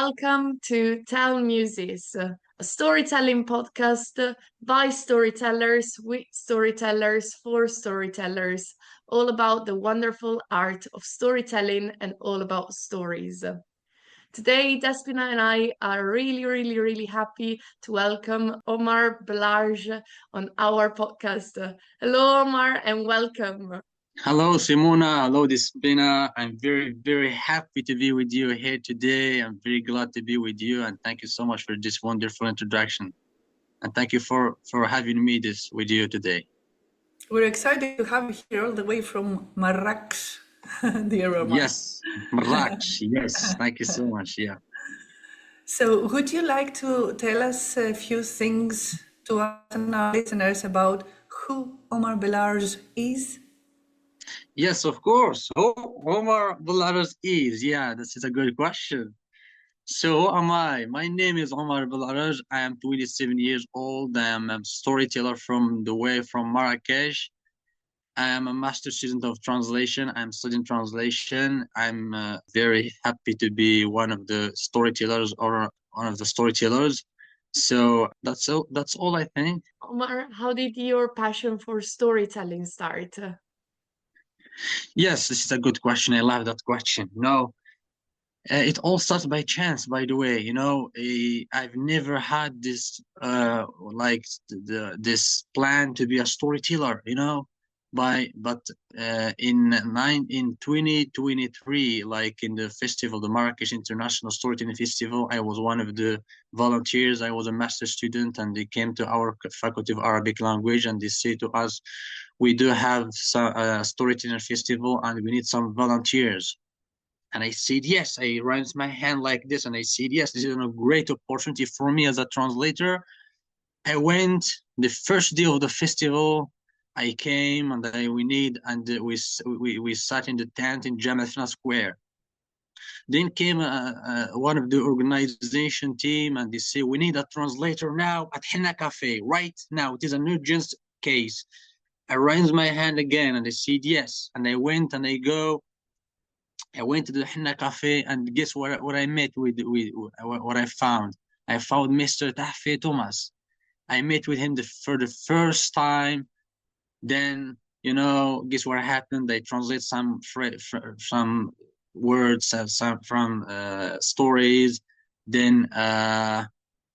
welcome to Tell Muses, a storytelling podcast by storytellers, with storytellers, for storytellers, all about the wonderful art of storytelling and all about stories. Today, Despina and I are really happy to welcome Omar Belaarej on our podcast. Hello, Omar, and welcome. Hello, Simona. Hello, Despina. I'm very happy to be with you here today. I'm very glad to be with you, and thank you so much for this wonderful introduction. And thank you for having me this with you today. We're excited to have you here all the way from Marrakech, dear Omar. Yes, Marrakech. Yes, thank you so much. Yeah. So, would you like to tell us a few things to us and our listeners about who Omar Belaarej is? Yes, of course. Who Omar Belaarej is? Yeah, this is a good question. So who am I? My name is Omar Belaarej. I am 27 years old. I am a storyteller from Marrakech. I am a master student of translation. I'm studying translation. I'm very happy to be one of the storytellers or one of the storytellers. So that's all I think. Omar, how did your passion for storytelling start? Yes, this is a good question. I love that question. It all starts by chance, by the way. I've never had this this plan to be a storyteller. In 2023, like in the festival, the Marrakesh International Storytelling Festival, I was one of the volunteers. I was a master student, and they came to our Faculty of Arabic Language, and they say to us, we do have a storytelling festival, and we need some volunteers. And I said, yes. I raised my hand like this, and I said, yes, this is a great opportunity for me as a translator. I went the first day of the festival. I came, and we sat in the tent in Jamathna Square. Then came one of the organization team, and they say, we need a translator now at Henna Cafe, right now. It is an urgent case. I raised my hand again, and I said, yes. And I went to the Henna Cafe, and guess what I met with what I found? I found Mr. Tahfi Thomas. I met with him for the first time. Then, guess what happened? I translate some words, from stories. Then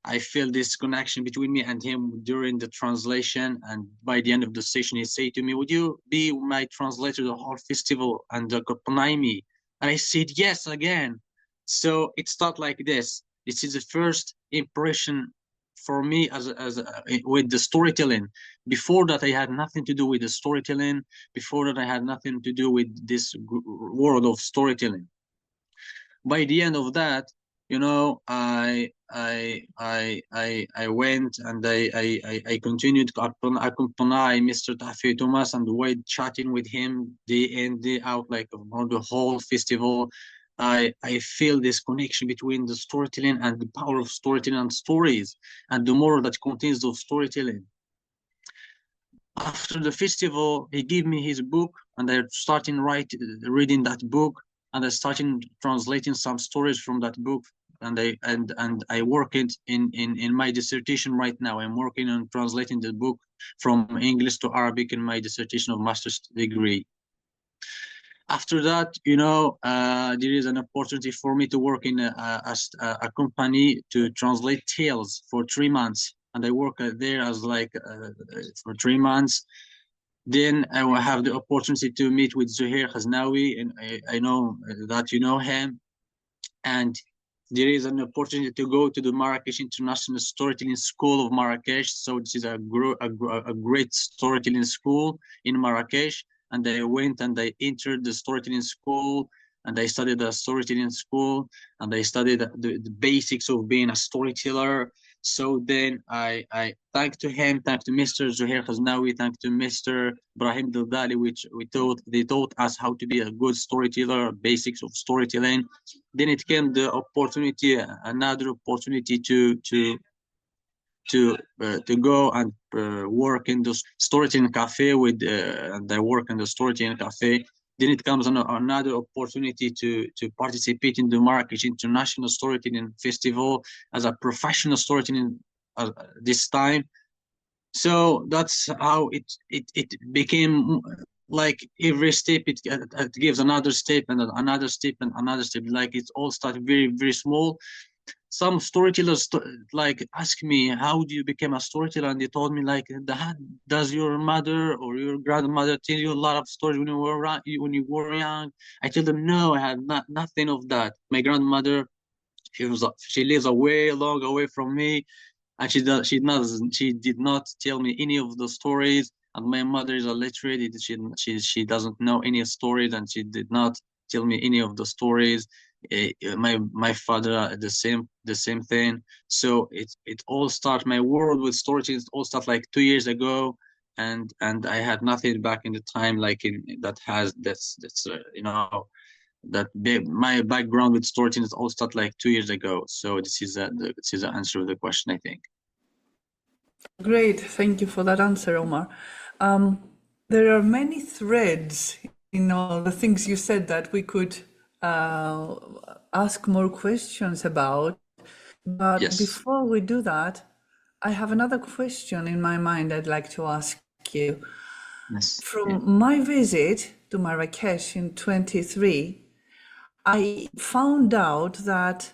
I feel this connection between me and him during the translation. And by the end of the session, he said to me, would you be my translator the whole festival and accompany me? And I said yes again. So it started like this. This is the first impression for me with the storytelling. Before that, I had nothing to do with the storytelling. Before that, I had nothing to do with this world of storytelling. By the end of that, I went, and I continued to accompany Mr. Tahfi Thomas, and while chatting with him day in, day out, like on the whole festival, I feel this connection between the storytelling and the power of storytelling and stories, and the moral that contains those storytelling. After the festival, he gave me his book, and I started reading that book, and I started translating some stories from that book. And I work in my dissertation right now. I'm working on translating the book from English to Arabic in my dissertation of master's degree. After that, there is an opportunity for me to work in a company to translate tales for 3 months, and I work there as for 3 months. Then I will have the opportunity to meet with Zuhair Khaznawi, and I know that you know him. And there is an opportunity to go to the Marrakesh International Storytelling School of Marrakesh. So this is a great storytelling school in Marrakesh. And I went and I entered the storytelling school, and I studied the storytelling school, and I studied the basics of being a storyteller. So then I thank to him, thank to Mr. Zuhair Khaznawi, thank to Mr. Brahim Dildali, which they taught us how to be a good storyteller, basics of storytelling. Then it came another opportunity to go and work in the storytelling cafe and I work in the storytelling cafe. then it comes another opportunity to participate in the Marrakesh International Storytelling Festival as a professional storytelling this time. So that's how it became, like every step it gives another step and another step and another step. Like it all started very, very small. Some storytellers like ask me, how do you become a storyteller? And they told me like, does your mother or your grandmother tell you a lot of stories when you were young? I tell them, no, I had nothing of that. My grandmother, she lives away, long away from me, and she did not tell me any of the stories. And my mother is illiterate. She doesn't know any stories, and she did not tell me any of the stories. My father, the same thing. So it all started, my world with stories all stuff like 2 years ago, and I had nothing back in the time, like in that has that's you know, my background with storytelling is all started like 2 years ago. So this is the answer of the question, I think. Great, thank you for that answer, Omar. There are many threads in all the things you said that we could ask more questions about. But Yes. before we do that, I have another question in my mind I'd like to ask you. Yes. From my visit to Marrakesh in 23, I found out that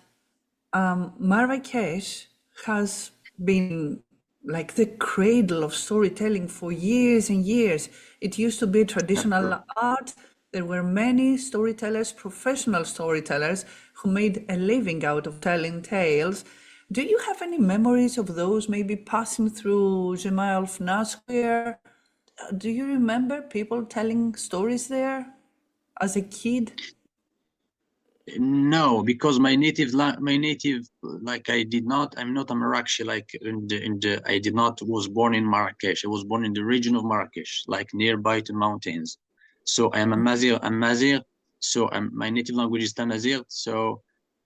Marrakesh has been like the cradle of storytelling for years and years. It used to be traditional art. There were many storytellers, professional storytellers, who made a living out of telling tales. Do you have any memories of those maybe passing through Jemaa el-Fna Square? Do you remember people telling stories there as a kid? No, because my native, like I'm not a Marrakeshi, like I did not was born in Marrakesh. I was born in the region of Marrakesh, like nearby to mountains. So I am a Mazir. So my native language is Tamazight. So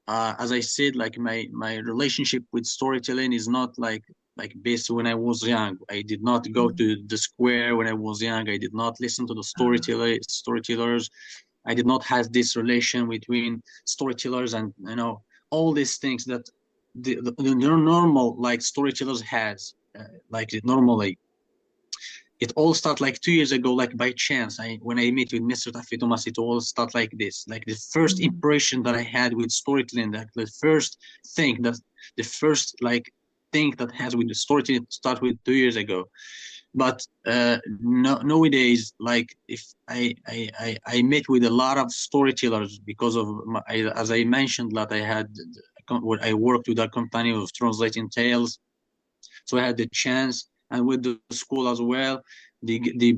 as I said, like my relationship with storytelling is not like based when I was young. I did not go to the square when I was young. I did not listen to the storytellers. I did not have this relation between storytellers and, you know, all these things that the normal like storytellers has, like normally. It all started like 2 years ago, like by chance. When I met with Mr. Tafi Thomas, it all started like this. Like the first impression that I had with storytelling, like the first thing that has with the storytelling start with 2 years ago. But nowadays, like if I met with a lot of storytellers because of as I mentioned that I worked with a company of translating tales, so I had the chance, and with the school as well. They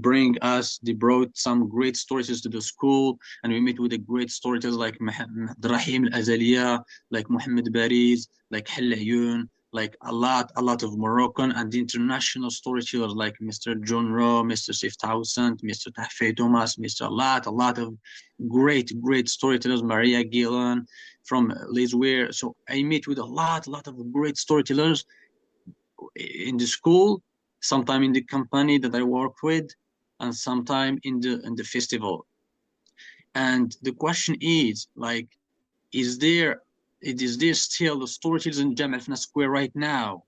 brought some great storytellers to the school, and we met with the great storytellers like Rahim Al-Azaliya, like Mohammed Bariz, like Hal Ayoun, like a lot of Moroccan and international storytellers like Mr. John Rowe, Mr. Sif Townsend, Mr. Tahfeh Thomas, a lot of great storytellers, Maria Gillan from Liz Weir. So I met with a lot of great storytellers in the school, sometime in the company that I work with, and sometime in the festival. And the question is like, is there still the storytellers in Jemaa el-Fna Square right now?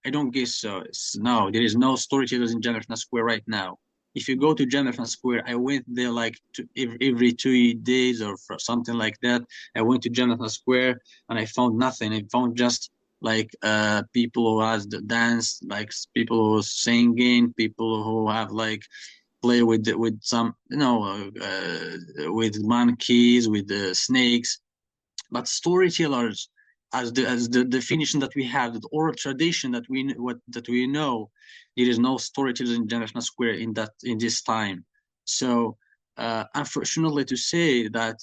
I don't guess so. No, there is no storytellers in Jemaa el-Fna Square right now. If you go to Jemaa el-Fna Square, I went there like every 2 days or something like that. I went to Jemaa el-Fna Square and I found nothing. I found just like people who has the dance, like people who are singing, people who have like play with some, you know, with monkeys, with the snakes. But storytellers, as the definition that we have, the oral tradition that we know, there is no storytellers in Jemaa el-Fna Square in this time. So unfortunately to say that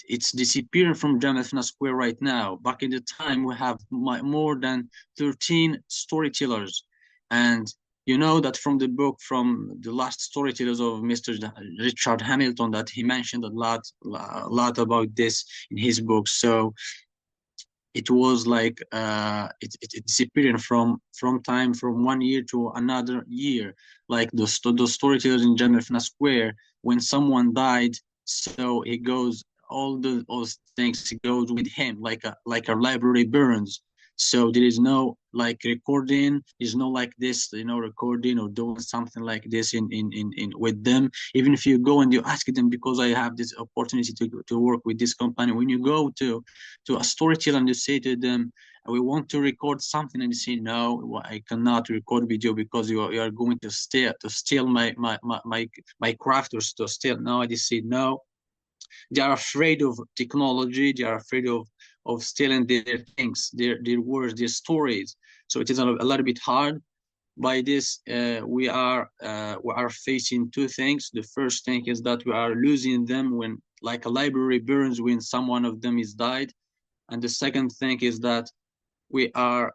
it's disappearing from Jemaa el-Fna Square right now. Back in the time, we have more than 13 storytellers, and you know that from the book, from the last storytellers of Mr. Richard Hamilton, that he mentioned a lot about this in his book. So it was like it disappearing from 1 year to another year. Like the storytellers in Jemaa el-Fna Square, when someone died, so it goes, all those things goes with him, like a library burns. So there is no like recording, there's no like this, recording or doing something like this in with them. Even if you go and you ask them, because I have this opportunity to work with this company, when you go to a storyteller and you say to them, we want to record something, and you say, no, I cannot record video because you are going to steal my craft, or to steal. No, I just say no. They are afraid of technology. They are afraid of stealing their things, their words, their stories. So it is a little bit hard. By this, we are facing two things. The first thing is that we are losing them when, like a library burns, when someone of them is died. And the second thing is that we are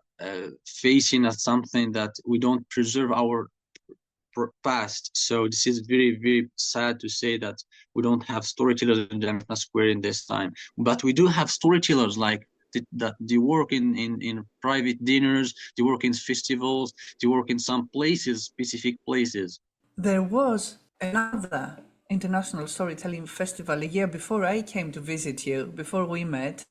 facing something that we don't preserve our past. So this is very, very sad to say that we don't have storytellers in Jamna Square in this time. But we do have storytellers like that they work in private dinners, they work in festivals, they work in some places, specific places. There was another international storytelling festival a year before I came to visit you, before we met,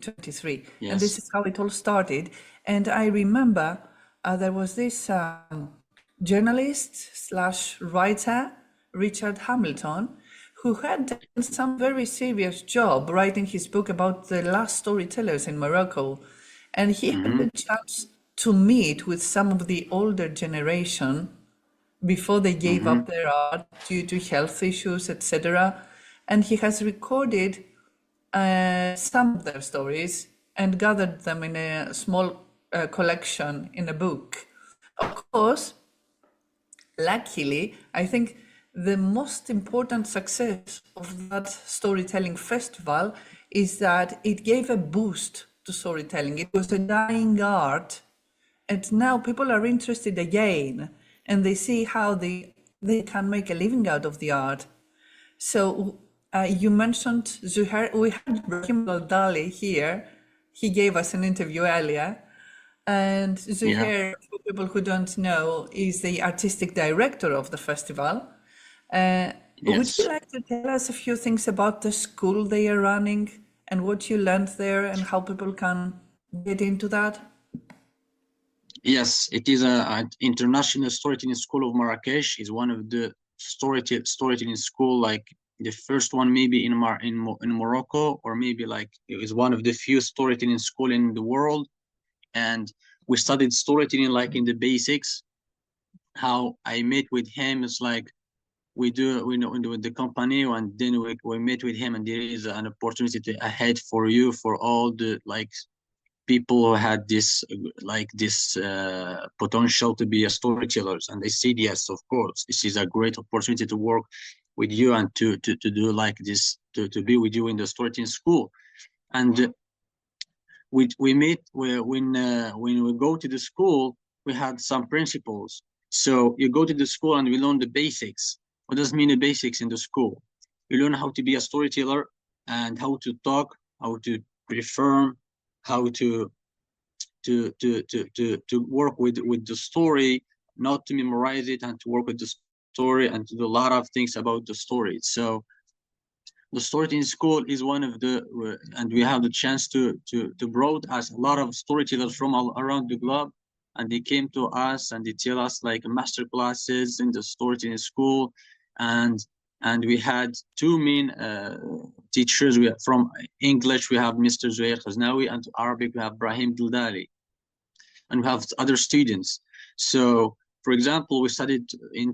23. Yes. And this is how it all started. And I remember there was this journalist / writer, Richard Hamilton, who had done some very serious job writing his book about the last storytellers in Morocco. And he had the chance to meet with some of the older generation before they gave up their art due to health issues, etc. And he has recorded some of their stories and gathered them in a small collection in a book. Of course, luckily, I think the most important success of that storytelling festival is that it gave a boost to storytelling. It was a dying art, and now people are interested again, and they see how they can make a living out of the art. So you mentioned Zuhair. We had Brahim Al-Dali here. He gave us an interview earlier. And Zuhair, for people who don't know, is the artistic director of the festival. Would you like to tell us a few things about the school they are running and what you learned there and how people can get into that? Yes, it is an international storytelling school of Marrakesh. Is one of the storytelling school, like the first one maybe in Morocco, or maybe like it is one of the few storytelling school in the world. And we studied storytelling like in the basics. How I met with him is like we know with the company, and then we met with him, and there is an opportunity ahead for you, for all the like people who had this potential to be a storytellers. And they said yes, of course, this is a great opportunity to work with you and to do like this, to be with you in the storytelling school. And we meet when we go to the school, we had some principles. So you go to the school and we learn the basics. What does mean the basics in the school? You learn how to be a storyteller and how to talk, how to perform, how to work with the story, not to memorize it, and to work with the story and to do a lot of things about the story. So the storytelling school is one of the, and we have the chance to broad us a lot of storytellers from all around the globe, and they came to us and they tell us like master classes in the storytelling school, and we had two main teachers. We have, from English we have Mr. Zuhair Khaznawi, and to Arabic we have Brahim Dildali, and we have other students. So for example, we studied in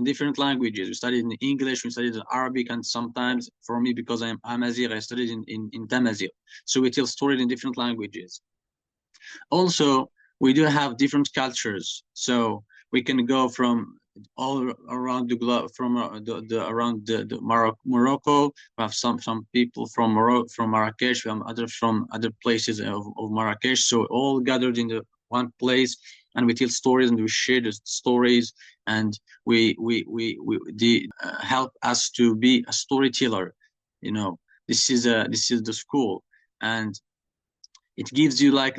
different languages. We studied in English, we studied in Arabic, and sometimes for me, because I'm Amazigh, I studied in Tamazight. So we tell stories in different languages. Also, we do have different cultures. So we can go from all around the globe, from around the Morocco. We have some people from Marrakesh. We have others from other places of Marrakesh. So all gathered in the one place, and we tell stories and we share the stories, and they help us to be a storyteller. You know, this is the school, and it gives you like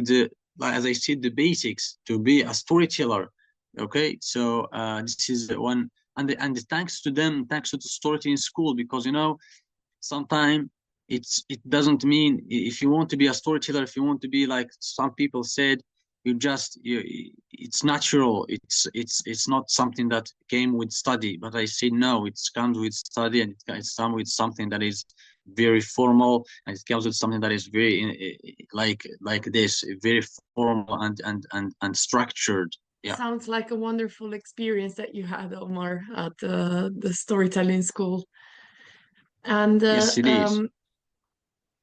as I said, the basics to be a storyteller. Okay, so this is one and thanks to them, thanks to the storytelling school, because you know, sometimes it doesn't mean, if you want to be a storyteller, if you want to be like some people said, it's natural, it's not something that came with study. But I say no, it comes with study, and it comes with something that is very formal, and it comes with something that is very like this, very formal and structured. Yeah. Sounds like a wonderful experience that you had, Omar, at the storytelling school. And Yes, it is.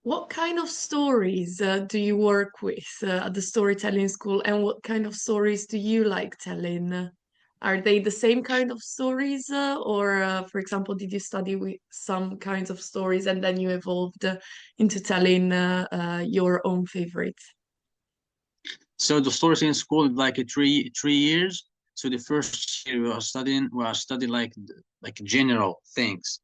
what kind of stories do you work with at the storytelling school, and what kind of stories do you like telling? Are they the same kind of stories, or, for example, did you study with some kinds of stories and then you evolved into telling your own favorites? So the storytelling school is like a three years. So the first year we are studying like general things,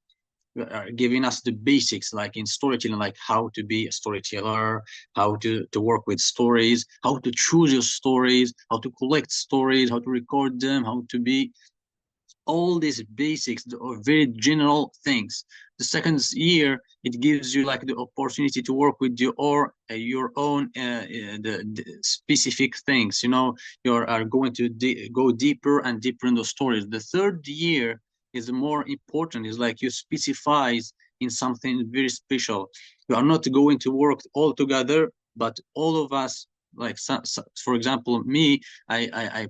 giving us the basics, like in storytelling, like how to be a storyteller, how to work with stories, how to choose your stories, how to collect stories, how to record them, how to be, all these basics are very general things. The second year, it gives you like the opportunity to work with your own the specific things. You know, you are going to go deeper and deeper in the stories. The third year is more important. It's like you specify in something very special. You are not going to work all together, but all of us, like for example, me, I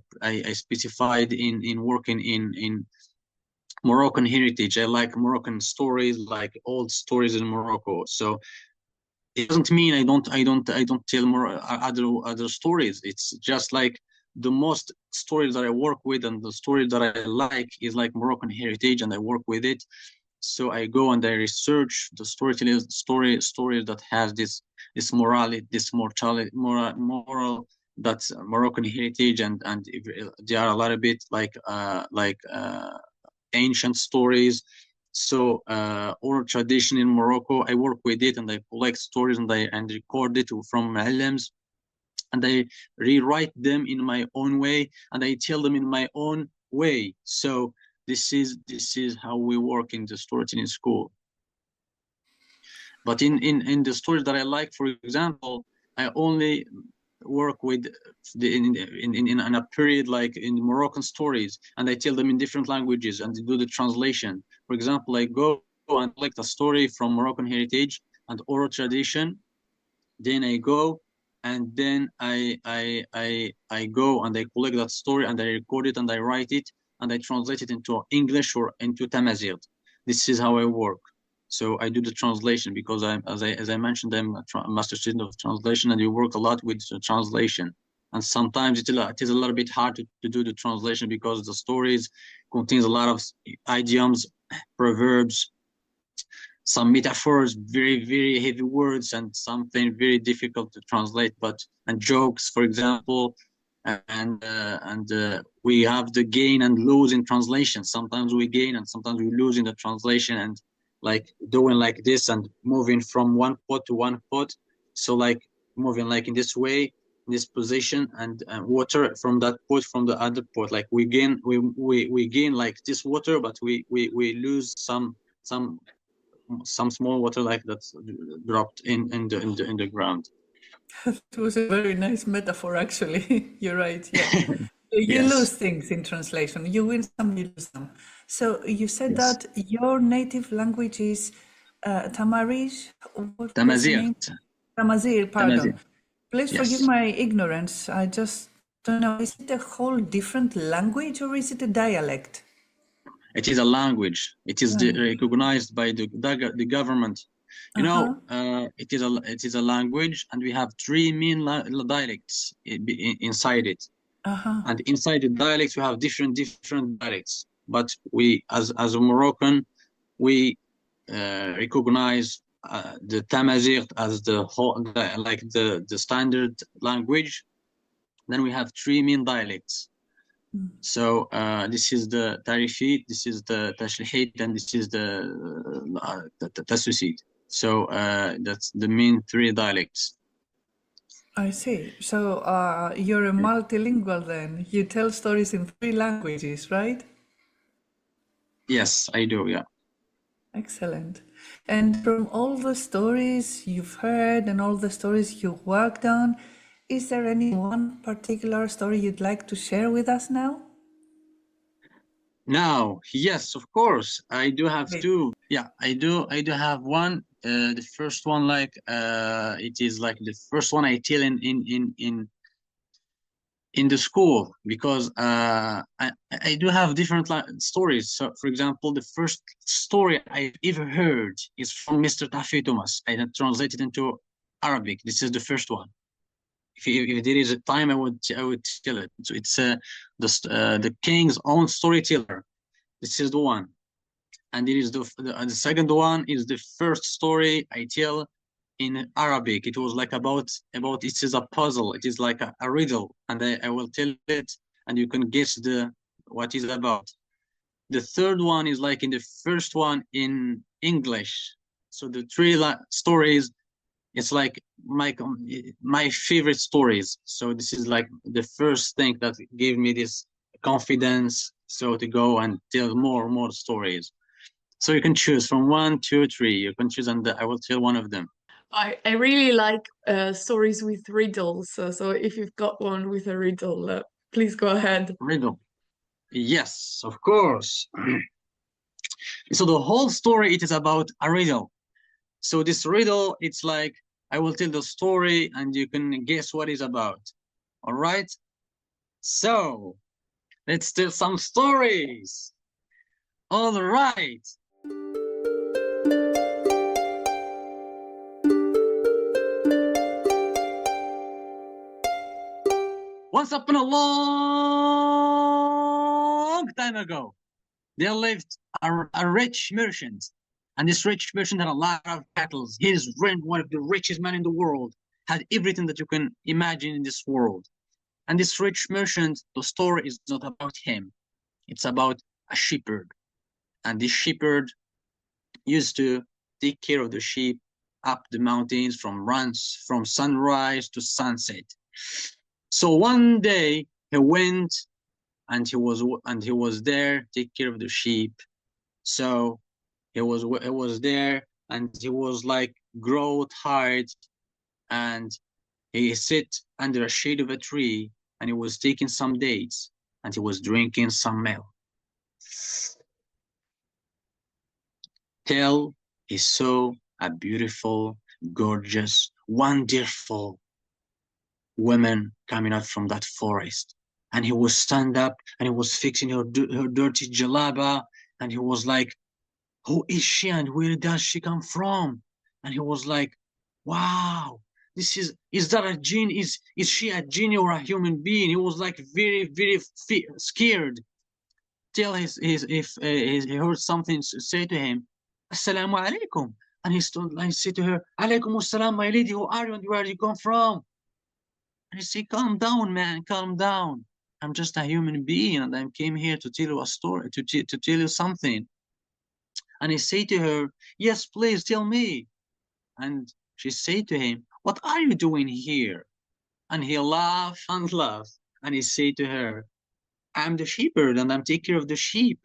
specified in working in Moroccan heritage. I like Moroccan stories, like old stories in Morocco. So it doesn't mean I don't tell more other stories. It's just like the most stories that I work with and the stories that I like is like Moroccan heritage, and I work with it. So I go and I research the stories that has this morality, this mortality, moral, that's Moroccan heritage, and they are a little bit like ancient stories. So oral tradition in Morocco, I work with it and I collect stories and I record it from Muallims, and I rewrite them in my own way and I tell them in my own way. So this is how we work in the storytelling school. But in the stories that I like, for example, I only work with in a period like in Moroccan stories, and I tell them in different languages and do the translation. For example, I go and collect a story from Moroccan heritage and oral tradition. Then I go and then I go and I collect that story and I record it and I write it and I translate it into English or into Tamazight. This is how I work. So I do the translation because as I mentioned, I'm a master student of translation, and you work a lot with translation. And sometimes it is a little bit hard to do the translation because the stories contains a lot of idioms, proverbs, some metaphors, very heavy words, and something very difficult to translate. And jokes, for example, and we have the gain and lose in translation. Sometimes we gain and sometimes we lose in the translation, and like doing like this and moving from one pot to one pot. So like moving like in this way, in this position, and water from that pot from the other pot. Like we gain like this water, but we lose some small water like that's dropped in the ground. It was a very nice metaphor, actually. You're right. Yeah. You lose Yes, things in translation. You win some, you lose some. So you said yes. that your native language is Tamarish. What was the name? Tamazight. Tamazir, pardon. Tamazight. Please forgive Yes. my ignorance. I just don't know. Is it a whole different language or is it a dialect? It is a language. It is recognized by the government. You know, it is a language, and we have three main dialects inside it. And inside the dialects, we have different dialects. But we, as a Moroccan, we recognize the Tamazight as the whole, like the standard language. Then we have three main dialects. So this is the Tarifi, this is the Tashrihid, and this is the Tasusid. So that's the main three dialects. I see. So you're a multilingual then. You tell stories in three languages, right? Yes, I do. Yeah. Excellent. And from all the stories you've heard and all the stories you worked on, is there any one particular story you'd like to share with us now? Now, yes, of course, I do have Great. two. Yeah, I do. I do have one. The first one, like, it is like the first one I tell in the school, because I do have different stories. So, for example, the first story I ever heard is from Mr. Tafi Thomas. I then translated into Arabic. This is the first one. If there is a time, I would tell it. So it's the king's own storyteller. This is the one. And it is the second one is the first story I tell in Arabic. It was like about it is a puzzle. It is like a riddle, and I will tell it, and you can guess what is about. The third one is like in the first one in English. So the three stories, it's like my favorite stories. So this is like the first thing that gave me this confidence, so to go and tell more stories. So you can choose from 1, 2, 3. You can choose, and I will tell one of them. I really like stories with riddles. So if you've got one with a riddle, please go ahead. Riddle. Yes, of course. So the whole story, it is about a riddle. So this riddle, it's like I will tell the story, and you can guess what it's about. All right. So let's tell some stories. All right. Once upon a long time ago, there lived a rich merchant. And this rich merchant had a lot of cattle. He is one of the richest men in the world, had everything that you can imagine in this world. And this rich merchant, the story is not about him. It's about a shepherd. And this shepherd used to take care of the sheep up the mountains from sunrise to sunset. So one day he went, and he was there, take care of the sheep. So he was there, and he was like grow tired, and he sit under a shade of a tree, and he was taking some dates, and he was drinking some milk. Till he saw a beautiful, gorgeous, wonderful woman coming out from that forest. And he was stand up, and he was fixing her dirty jalaba, and he was like, who is she and where does she come from? And he was like, wow, is that a jinn? Is she a jinn or a human being? He was like very, very scared till he heard something say to him, Assalamu alaikum. And he stood and said to her, Alaikum assalam, my lady, who are you and where do you come from? And he said, calm down, man, calm down. I'm just a human being, and I came here to tell you a story, to tell you something. And he said to her, yes, please tell me. And she said to him, what are you doing here? And he laughed and laughed. And he said to her, I'm the shepherd, and I'm taking care of the sheep.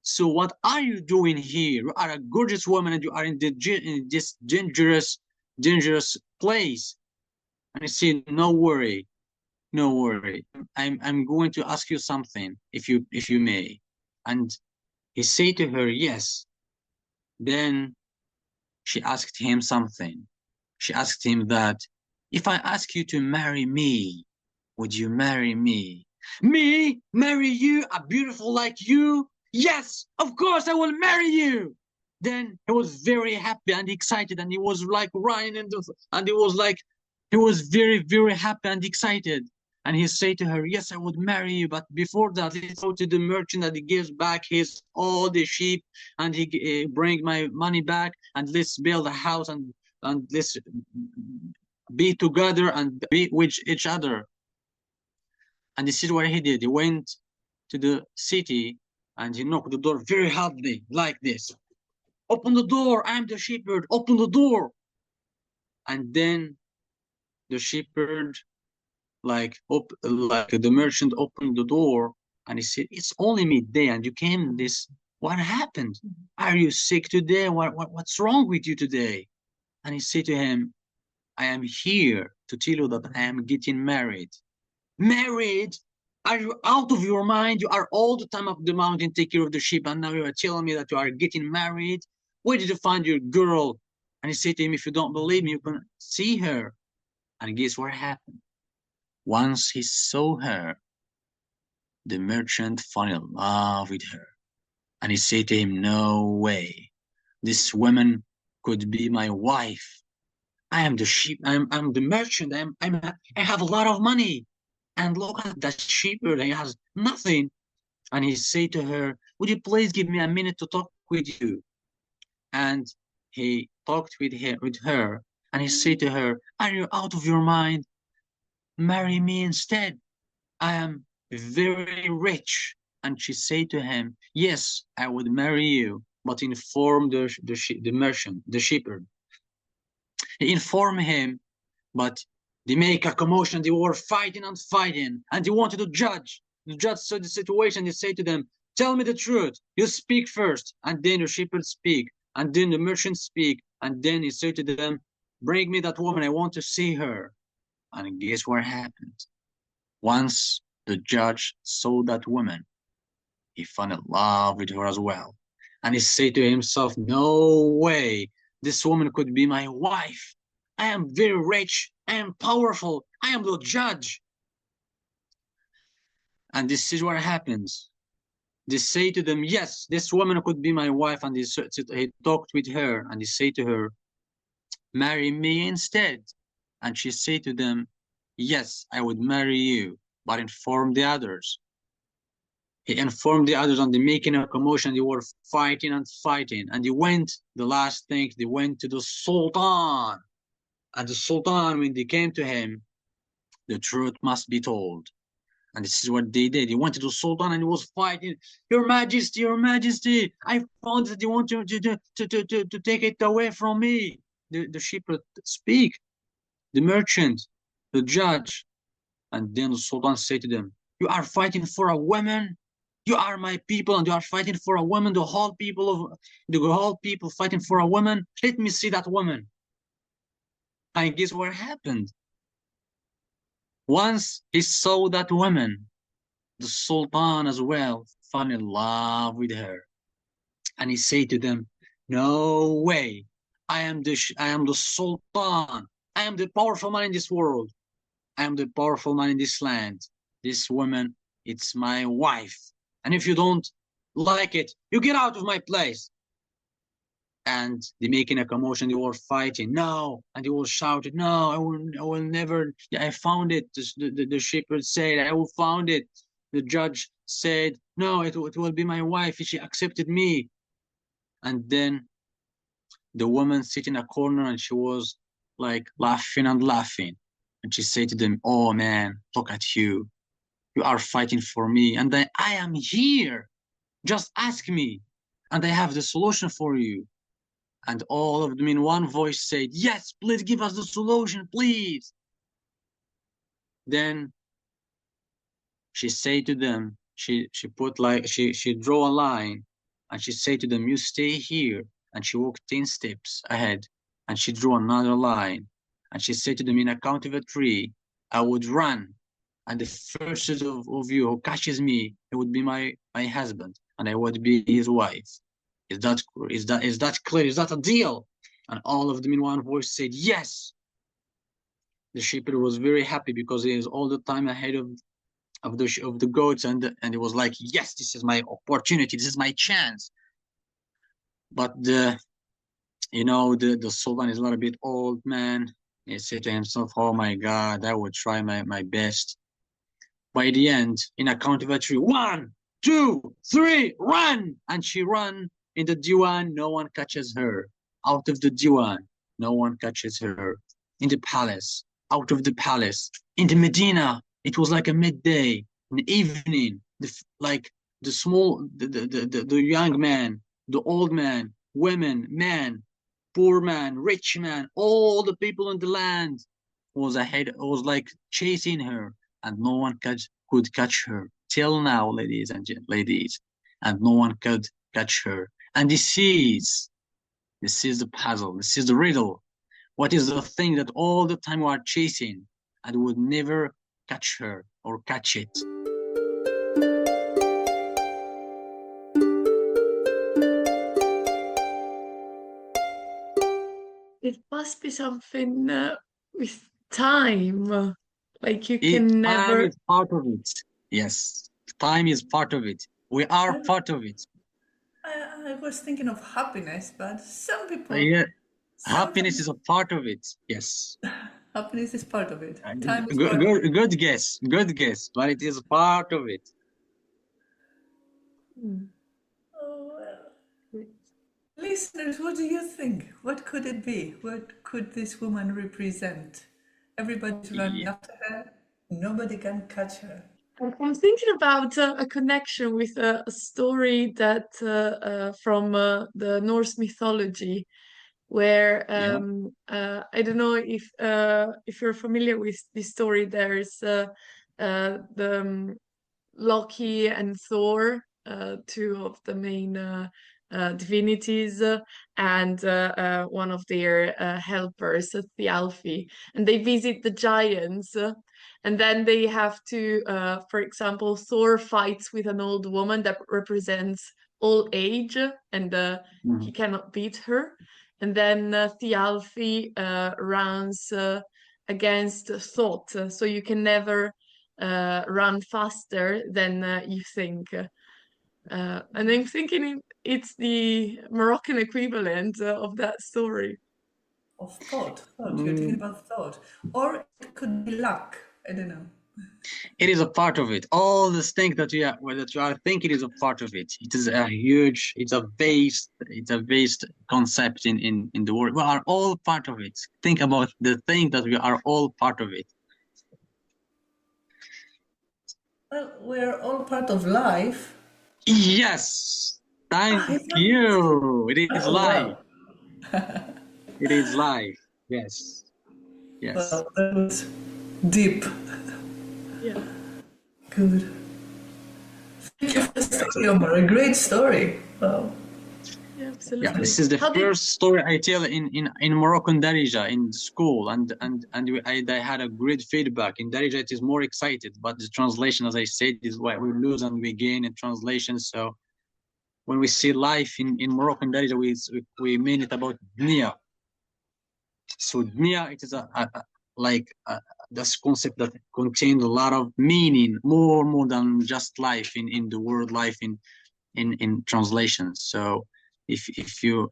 So what are you doing here? You are a gorgeous woman, and you are in this dangerous place. And he said, no worry, no worry. I'm going to ask you something, if you may. And he said to her, yes. Then she asked him something. She asked him that, if I ask you to marry me, would you marry me? Me? Marry you? A beautiful like you? Yes, of course I will marry you. Then he was very happy and excited, and he was like running and he was very, very happy and excited. And he said to her, yes, I would marry you, but before that, let's go to the merchant, that he gives back all the sheep, and he bring my money back, and let's build a house, and let's be together and be with each other. And this is what he did. He went to the city, and he knocked the door very hardly, like this. Open the door, I'm the shepherd, open the door. And then the shepherd, like the merchant opened the door, and he said, it's only midday, and you came what happened? Are you sick today? What's wrong with you today? And he said to him, I am here to tell you that I am getting married. Married? Are you out of your mind? You are all the time up the mountain, take care of the sheep, and now you are telling me that you are getting married? Where did you find your girl? And he said to him, if you don't believe me, you can see her. And guess what happened? Once he saw her, the merchant fell in love with her. And he said to him, no way. This woman could be my wife. I am the sheep. I'm the merchant. I have a lot of money. And look at that shepherd. He has nothing. And he said to her, would you please give me a minute to talk with you? And he talked with her, and he said to her, are you out of your mind? Marry me instead. I am very rich. And she said to him, yes, I would marry you, but inform the merchant, the shepherd. He informed him, but they make a commotion. They were fighting and fighting, and they wanted to judge. The judge saw the situation. He said to them, tell me the truth. You speak first. And then the shepherd speak, and then the merchant speak, and then he said to them, bring me that woman. I want to see her. And guess what happened? Once the judge saw that woman, he fell in love with her as well. And he said to himself, no way, this woman could be my wife. I am very rich, I am powerful, I am the judge. And this is what happens. They say to them, yes, this woman could be my wife. And he talked with her, and he said to her, marry me instead. And she said to them, yes, I would marry you, but inform the others. He informed the others, and they making a commotion. They were fighting and fighting. And they went, the last thing, they went to the Sultan. And the Sultan, when they came to him, the truth must be told. And this is what they did. He went to the Sultan and he was fighting. Your Majesty, I found that you want to take it away from me. The shepherd speak, the merchant, the judge. And then the Sultan said to them, you are fighting for a woman? You are my people, and you are fighting for a woman, the whole people fighting for a woman? Let me see that woman. And guess what happened? Once he saw that woman, the Sultan as well fell in love with her. And he said to them, no way, I am the Sultan. I am the powerful man in this world. I am the powerful man in this land. This woman, it's my wife. And if you don't like it, you get out of my place. And they making a commotion, they were fighting, no, and they all shouted, no, I will never, yeah, I found it. The shepherd said, I will found it. The judge said, no, it will be my wife. She accepted me. And then the woman sit in a corner, and she was like laughing and laughing. And she said to them, oh man, look at you. You are fighting for me, and I am here. Just ask me, and I have the solution for you. And all of them in one voice said, yes, please give us the solution, please. Then she said to them, she drew a line, and she said to them, you stay here. And she walked 10 steps ahead, and she drew another line. And she said to them, in a count of 3, I would run. And the first of you who catches me, it would be my husband, and I would be his wife. Is that clear? Is that a deal? And all of them in one voice said, yes. The shepherd was very happy because he is all the time ahead of the goats, and he was like, yes, this is my opportunity, this is my chance. But the Sultan is a little bit old man. He said to himself, oh my God, I will try my best. By the end, in a count of 3, 1, 2, 3, run! And she ran. In the diwan, no one catches her. Out of the diwan, no one catches her. In the palace, out of the palace. In the Medina, it was like a midday, an evening. The young man, the old man, women, man, poor man, rich man, all the people in the land was like chasing her, and no one could catch her till now, ladies, and no one could catch her. And this is the puzzle. This is the riddle. What is the thing that all the time we are chasing and would never catch her or catch it? It must be something with time. Like you Time can never. is part of it. Yes, time is part of it. We are part of it. I was thinking of happiness, but some people, Yeah, some happiness is a part of it. Yes. happiness is part of it. Good, Time is part of it. good guess. Good guess. But it is part of it. Oh, well. Listeners, what do you think? What could it be? What could this woman represent? Everybody's running Yeah. after her. Nobody can catch her. I'm thinking about a connection with a story that from the Norse mythology, where Yeah. I don't know if you're familiar with this story. There's the Loki and Thor, two of the main divinities, and one of their helpers, Thialfi, and they visit the giants. And then they have to, for example, Thor fights with an old woman that represents old age, and he Mhm. cannot beat her. And then Thialfi runs against thought, so you can never run faster than you think. And I'm thinking it's the Moroccan equivalent of that story. Of thought. Thought. You're talking Mm, about thought. Or it could be luck. I don't know. it is a part of it. All the things that you are thinking is a part of it. It is a huge. It's a vast concept in the world. We are all part of it. Think about the thing that we are all part of it. Well, we're all part of life. Yes. Thank Is that it? you. It is Oh, life. wow. It is life. Yes. Yes. Well, that was deep. Yeah, Good. Thank you Yeah. for the story, Omar. A great story. Wow. yeah, Yeah, absolutely. this is the How did first story I tell in Moroccan Darija in school, I had a great feedback. In Darija, it is more excited, but the translation, as I said, is why we lose and we gain in translation. So when we see life in Moroccan Darija, we mean it about dunya. So dunya, it is this concept that contains a lot of meaning, more than just life in the word life in translation. So if you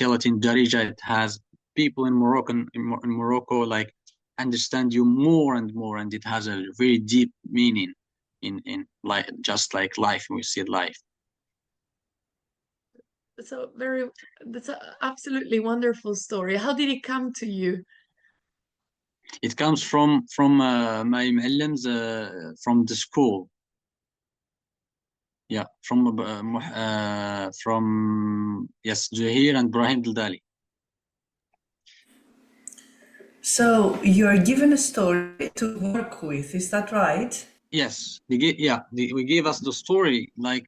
tell it in Darija, it has people in Morocco like understand you more and more, and it has a very deep meaning in like just like life. We see life. so very that's an absolutely wonderful story. How did it come to you? It comes from my معلمs from the school. Yeah, from yes, Jahir and Brahim Daldali. So you're given a story to work with, is that right? Yes, we gave us the story. Like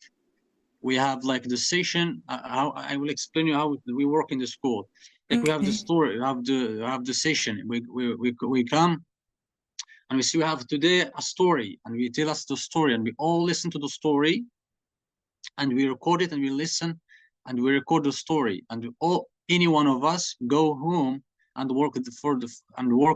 we have like the session. How I will explain you how we work in the school. Like we have the Okay. story, we have the session. We come and we see we have today a story, and we tell us the story, and we all listen to the story, and we record it, and we listen, and we record the story, and any one of us go home and work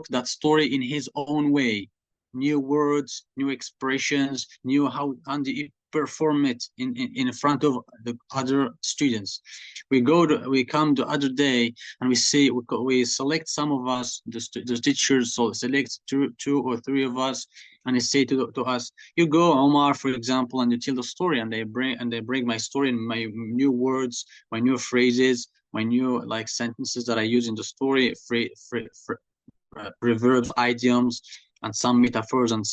that story in his own way, new words, new expressions, new how, and you perform it in front of the other students. We come the other day, and we select some of us, the teachers, so select two or three of us, and they say to us, you go, Omar, for example, and you tell the story, and they bring my story and my new words, my new phrases, my new like sentences that I use in the story, proverbs, idioms, and some metaphors, and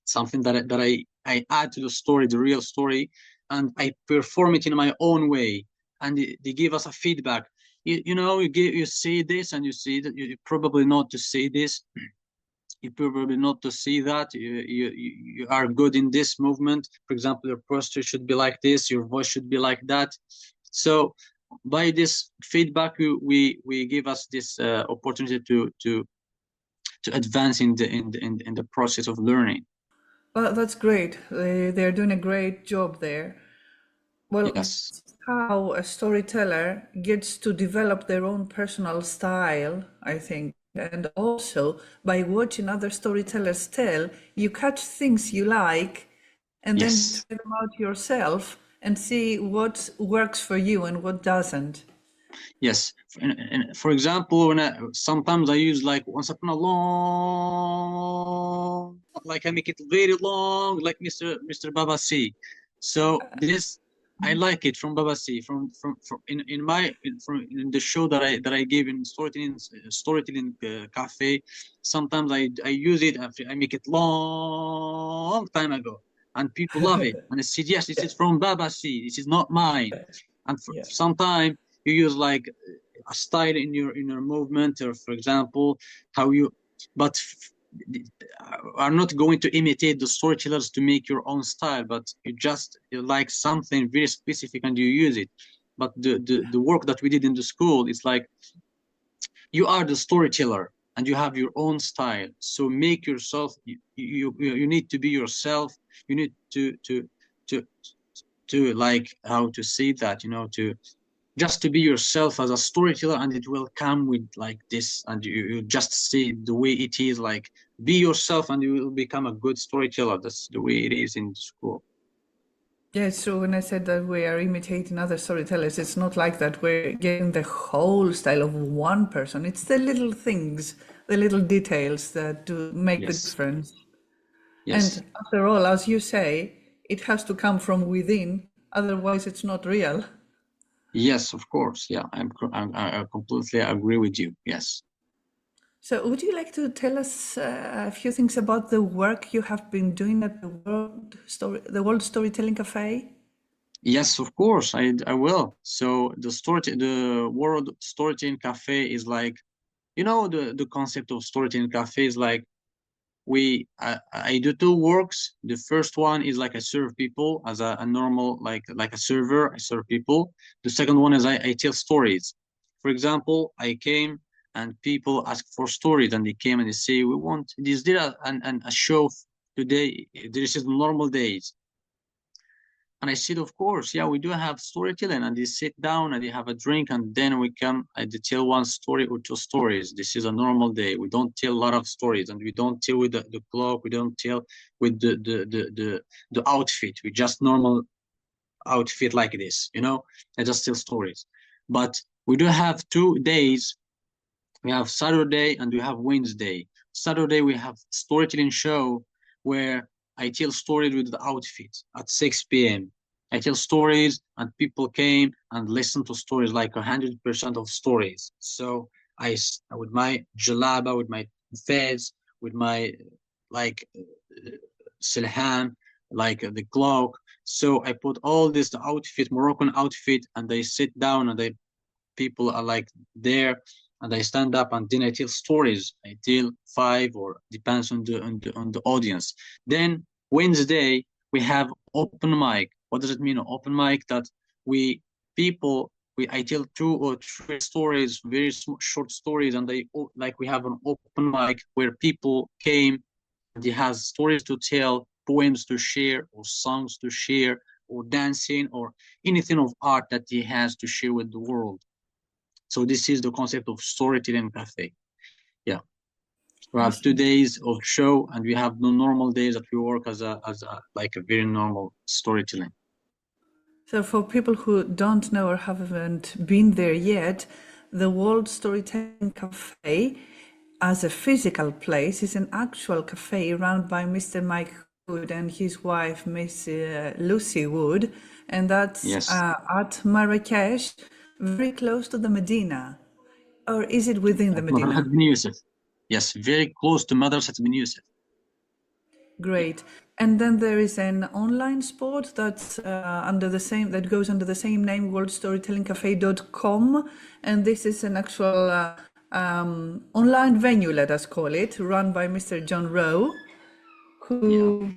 something that I add to the story, the real story, and I perform it in my own way, and they give us a feedback. You say this, and you see that you probably not to say this, you probably not to see that you are good in this movement. For example, your posture should be like this, your voice should be like that. So by this feedback, we give us this opportunity to advance in the process of learning. Well, that's great. They're doing a great job there. Well, Yes, that's how a storyteller gets to develop their own personal style, I think. And also, by watching other storytellers tell, you catch things you like and then yes, try them out yourself and see what works for you and what doesn't. yes. For example, when sometimes I use like once upon a long, like I make it very long, like Mr. Baba C. So this I like it from Baba C. From in my in the show that I gave in storytelling cafe. Sometimes I use it after I make it long time ago, and people love it. And I said, yes, this is from Baba C. This is not mine. And for Yeah. sometimes you use like a style in your movement, or for example how you, but are not going to imitate the storytellers to make your own style, but you like something very specific and you use it. But the work that we did in the school is like you are the storyteller and you have your own style, so make yourself, you need to be yourself. You need to to like, how to say that, to just to be yourself as a storyteller, and it will come with like this, and you just see the way it is. Like, be yourself and you will become a good storyteller. That's the way it is in school. Yeah, it's true. When I said that we are imitating other storytellers, it's not like that. We're getting the whole style of one person. It's the little things, the little details that do make the Yes, difference. yes, And after all, as you say, it has to come from within, otherwise it's not real. yes, of course. Yeah, I completely agree with you. Yes. So would you like to tell us a few things about the work you have been doing at the World Storytelling Cafe? Yes, of course, I will. So the World Storytelling Cafe is like, the concept of Storytelling Cafe is like, I do two works. The first one is like I serve people as a normal, like a server. I serve people. The second one is I tell stories. For example, I came and people ask for stories, and they came and they say, we want, is there a show today? This is normal days. And I said, of course, yeah, we do have storytelling. And they sit down and they have a drink, and then we can tell one story or two stories. This is a normal day. We don't tell a lot of stories, and we don't tell with the clock. We don't tell with the outfit. We just normal outfit like this, I just tell stories. But we do have 2 days. We have Saturday and we have Wednesday. Saturday we have storytelling show where I tell stories with the outfit at 6 p.m. I tell stories and people came and listened to stories, like 100% of stories. So with my jalaba, with my fez, with my like silham, like the cloak. So I put all this the outfit, Moroccan outfit, and they sit down and people are like there, and I stand up and then I tell stories. I tell 5, or depends on the audience. Then Wednesday we have open mic. What does it mean? Open mic, that I tell 2 or 3 stories, very short stories, and we have an open mic where people came and they has stories to tell, poems to share, or songs to share, or dancing, or anything of art that he has to share with the world. So this is the concept of storytelling cafe. Yeah, we have 2 days of show, and we have the normal days that we work as a like a very normal storytelling. So for people who don't know or haven't been there yet, the World Storytelling Cafe, as a physical place, is an actual cafe run by Mr. Mike Wood and his wife, Miss Lucy Wood, and that's Yes, at Marrakesh, very close to the Medina. Or is it within the at Madrasat Medina? bin Yusuf. Yes, very close to Madrasat bin Yusuf. Great. And then there is an online sport that's that goes under the same name, worldstorytellingcafe.com. And this is an actual online venue, let us call it, run by Mr. John Rowe, who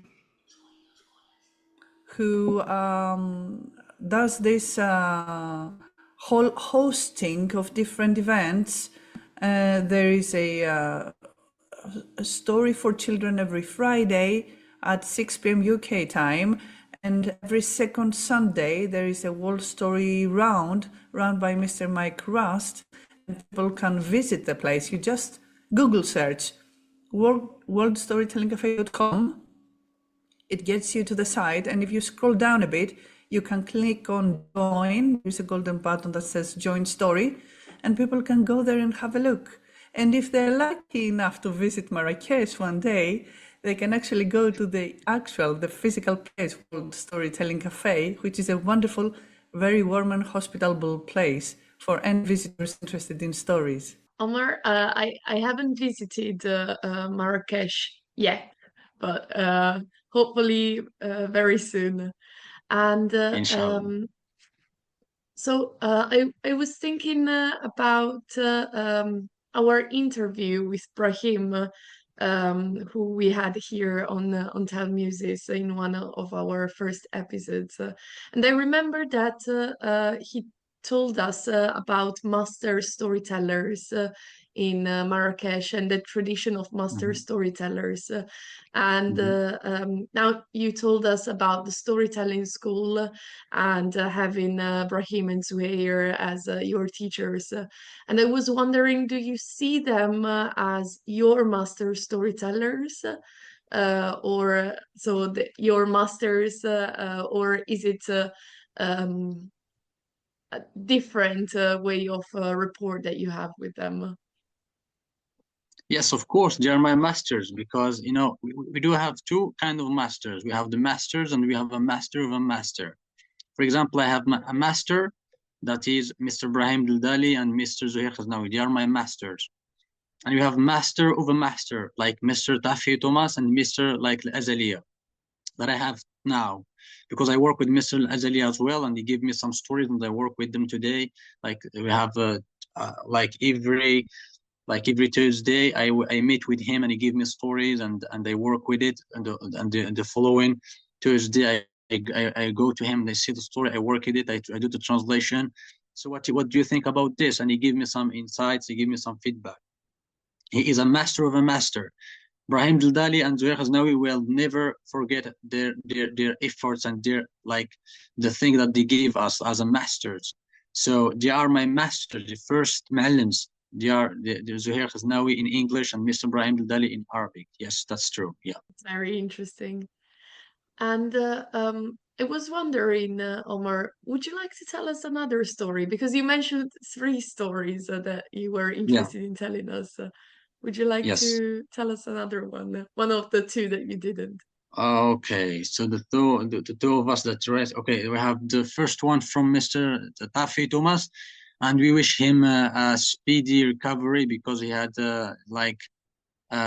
does this whole hosting of different events. There is a story for children every Friday at 6 p.m. UK time, and every second Sunday there is a world story round run by Mr. Mike Rust, and people can visit the place. You just Google search worldstorytellingcafe.com. It gets you to the site, and if you scroll down a bit, you can click on join. There's a golden button that says join story, and people can go there and have a look. And if they're lucky enough to visit Marrakesh one day, they can actually go to the physical place called Storytelling Cafe, which is a wonderful, very warm and hospitable place for any visitors interested in stories. Omar, I haven't visited Marrakesh yet, but hopefully very soon. And Inshallah. so I was thinking about our interview with Brahim, who we had here on Tell Muses in one of our first episodes. And I remember that he told us about master storytellers in Marrakesh and the tradition of master Mhm. storytellers. And Mhm. now you told us about the storytelling school and having Brahim and Zuhair as your teachers. And I was wondering, do you see them as your master storytellers? Or so your masters, or is it um, a different way of rapport that you have with them? Yes, of course, they are my masters because we do have two kind of masters. We have the masters and we have a master of a master. For example, I have a master that is Mr. Brahim Dildali and Mr. Zuhair Khaznawi. They are my masters. And we have master of a master like Mr. Tafi Thomas and Mr. like Azaliya that I have now because I work with Mr. Azaliya as well, and he gave me some stories and I work with them today. Like we have like every Tuesday, I meet with him and he gives me stories and I work with it. And the following Tuesday, I go to him and I see the story, I work with it, I do the translation. So what do you think about this? And he gave me some insights, he gave me some feedback. He is a master of a master. Brahim Dildali and Zuhair Khaznawi will never forget their efforts and the thing that they gave us as a masters. So they are my masters, the first معلمs. They are the Zuhair Khaznawi in English and Mr. Brahim Dildali in Arabic. Yes, that's true. Yeah. It's very interesting. And I was wondering, Omar, would you like to tell us another story? Because you mentioned three stories that you were Yeah. interested in telling us. Would you like Yes. to tell us another one? One of the two that you didn't. Okay, so the two of us that read. Okay, we have the first one from Mr. Tafi Thomas, and we wish him a speedy recovery because he had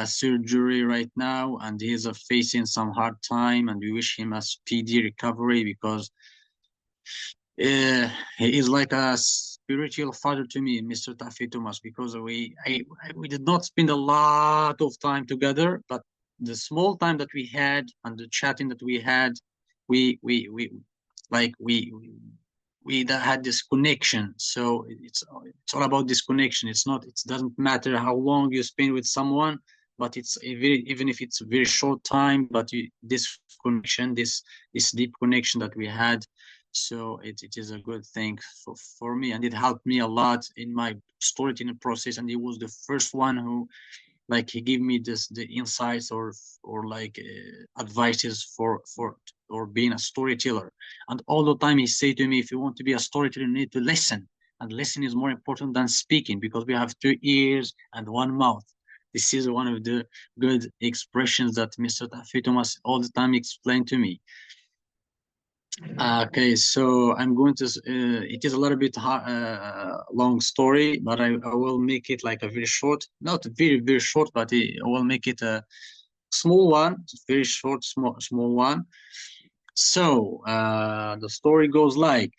surgery right now and he is facing some hard time, and we wish him a speedy recovery because he is like a spiritual father to me, Mr. Tafi Thomas, because we did not spend a lot of time together, but the small time that we had and the chatting that we had, we we we like we had this connection. So it's all about this connection. It doesn't matter how long you spend with someone, but even if it's a very short time, but this connection, this deep connection that we had. So it is a good thing for me, and it helped me a lot in my storytelling process. And he was the first one who he gave me the insights or advices for or being a storyteller. And all the time he said to me, if you want to be a storyteller, you need to listen, and listen is more important than speaking because we have two ears and one mouth. This is one of the good expressions that Mr. Tafi Thomas all the time explained to me. Okay, so I'm going to. It is a little bit long story, but I will make it like a very short, not very short, but I will make it a small one, very short, small one. So the story goes like.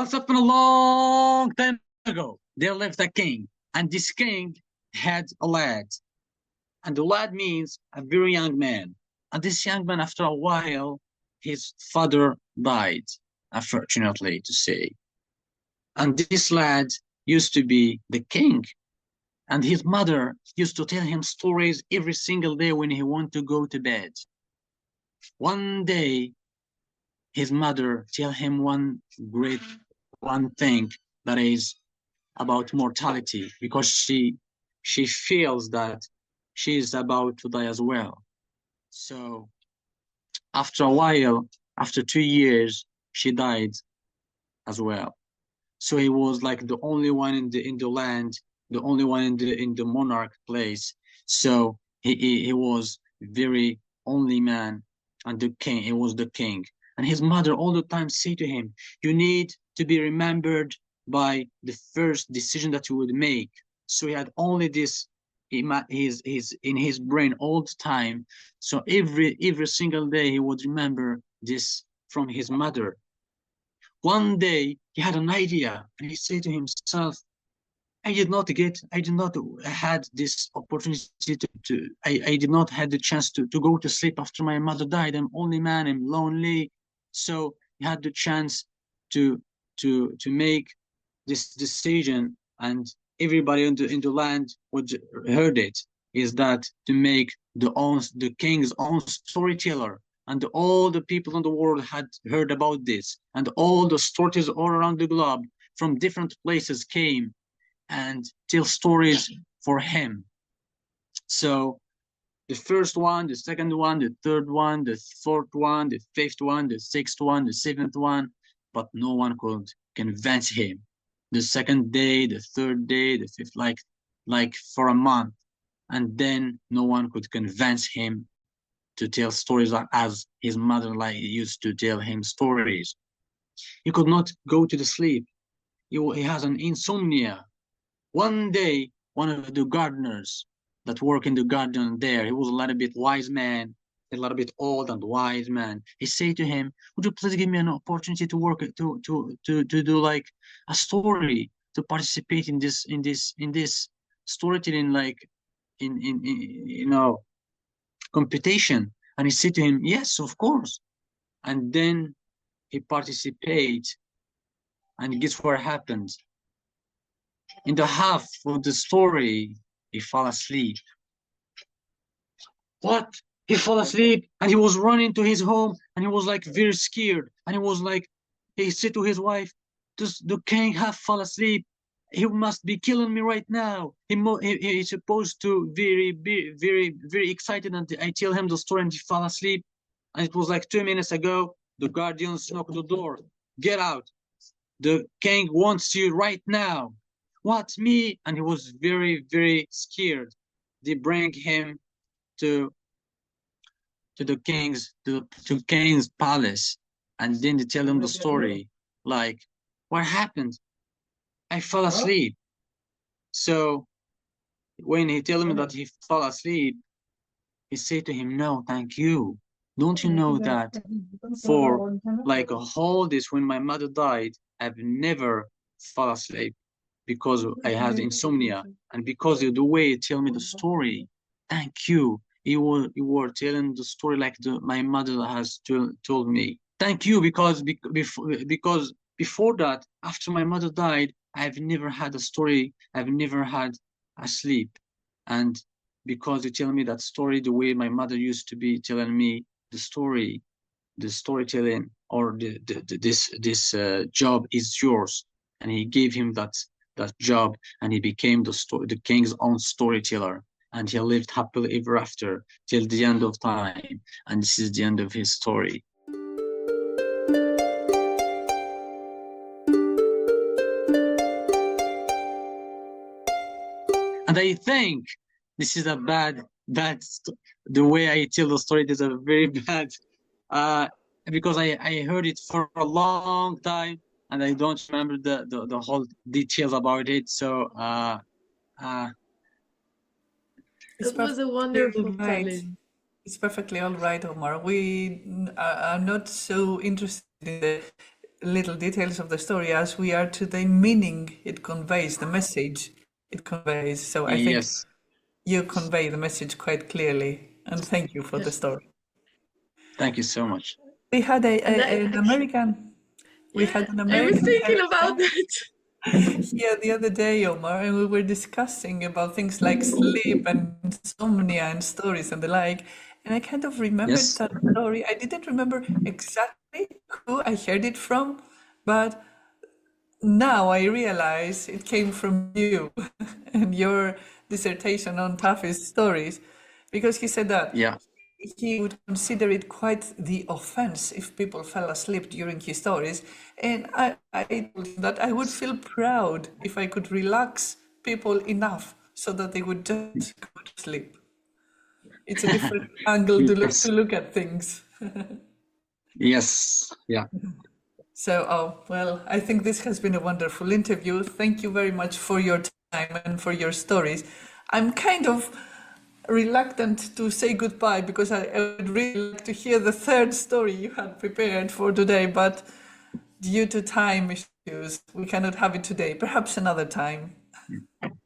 Once upon a long time ago, there lived a king, and this king had a lad. And the lad means a very young man. And this young man, after a while, his father died, unfortunately to say. And this lad used to be the king. And his mother used to tell him stories every single day when he wanted to go to bed. One day, his mother tell him one thing that is about mortality, because she feels that she is about to die as well. So after a while, after 2 years, she died as well. So he was like the only one in the land, the only one in the monarch place. So he was very only man, and the king. He was the king, and his mother all the time say to him, "You need to be remembered by the first decision that you would make." So he had only this. He's in his brain all the time. So every single day he would remember this from his mother. One day he had an idea, and he said to himself, I did not had this opportunity I did not had the chance to go to sleep after my mother died. I'm only man, I'm lonely. So he had the chance to make this decision, and everybody in the land would heard it, is that to make the king's own storyteller. And all the people in the world had heard about this, and all the stories all around the globe from different places came and tell stories for him. So the first one, the second one, the third one, the fourth one, the fifth one, the sixth one, the seventh one, but no one could convince him. The second day, the third day, the fifth, like for a month, and then no one could convince him to tell stories as his mother used to tell him stories. He could not go to the sleep. He has an insomnia. One day, one of the gardeners that work in the garden there, he was a little bit wise man, a little bit old and wise man. He said to him, "Would you please give me an opportunity to work to do like a story, to participate in this storytelling, like in competition?" And he said to him, "Yes, of course." And then he participate, and guess what happened? In the half of the story, he fell asleep. What? He fell asleep, and he was running to his home, and he was like very scared, and he was like, he said to his wife, the king have fall asleep. He must be killing me right now. He's supposed to very excited, and I tell him the story, and he fell asleep. And it was like 2 minutes ago. The guardians knocked the door. Get out. The king wants you right now. What, me? And he was very scared. They bring him to the king's palace, and then they tell him the story, like, what happened? I fell asleep. So when he tell him that he fell asleep, he said to him, "No, thank you. Don't you know that for like a whole this, when my mother died, I've never fall asleep because I had insomnia, and because of the way you tell me the story. Thank you. You were telling the story like my mother has told me. Thank you, because before that, after my mother died, I've never had a story. I've never had a sleep, and because you tell me that story the way my mother used to be telling me the story, the storytelling, or this job is yours." And he gave him that job, and he became the king's own storyteller, and he lived happily ever after till the end of time. And this is the end of his story. And I think this is a bad the way I tell the story is a very bad, because I heard it for a long time, and I don't remember the whole details about it. So it was a wonderful telling. It's perfectly all right, Omar. We are not so interested in the little details of the story as we are to the meaning it conveys, the message it conveys. So I think Yes. you convey the message quite clearly. And thank you for the story. Thank you so much. We had And an American. We yeah, had an I was American thinking about teller that. here the other day, Omar, and we were discussing about things like sleep and insomnia and stories and the like. And I kind of remembered Yes. that story. I didn't remember exactly who I heard it from, but now I realize it came from you and your dissertation on Taffy's stories, because he said that Yeah. he would consider it quite the offense if people fell asleep during his stories. And I told him that I would feel proud if I could relax people enough so that they would just go to sleep. It's a different angle to Yes. look at things. Yes. Yeah. So, oh, well, I think this has been a wonderful interview. Thank you very much for your time and for your stories. I'm kind of reluctant to say goodbye because I would really like to hear the third story you had prepared for today, but due to time issues, we cannot have it today. Perhaps another time.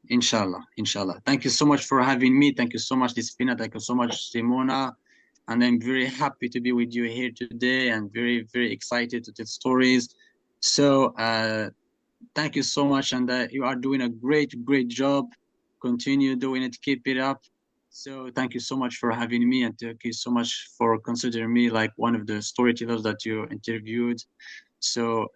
Inshallah. Inshallah. Thank you so much for having me. Thank you so much, Despina. Thank you so much, Simona. And I'm very happy to be with you here today and very, very excited to tell stories. So thank you so much. And you are doing a great, great job. Continue doing it. Keep it up. So thank you so much for having me. And thank you so much for considering me like one of the storytellers that you interviewed. So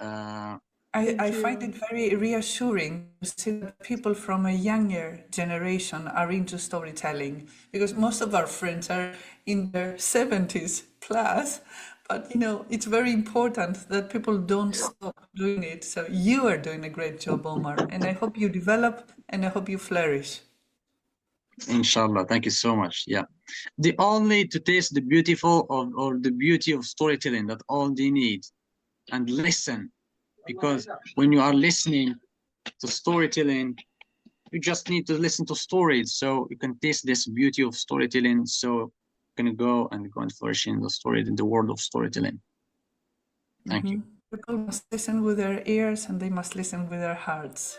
I find it very reassuring to see that people from a younger generation are into storytelling, because most of our friends are in their 70s plus. But you know, it's very important that people don't stop doing it. So you are doing a great job, Omar, and I hope you develop and I hope you flourish. Inshallah, thank you so much. Yeah, the only to taste the beautiful of or the beauty of storytelling, that all they need, and listen, because when you are listening to storytelling, you just need to listen to stories, so you can taste this beauty of storytelling. So you can go and flourish in the story, in the world of storytelling. Thank you. People must listen with their ears and they must listen with their hearts.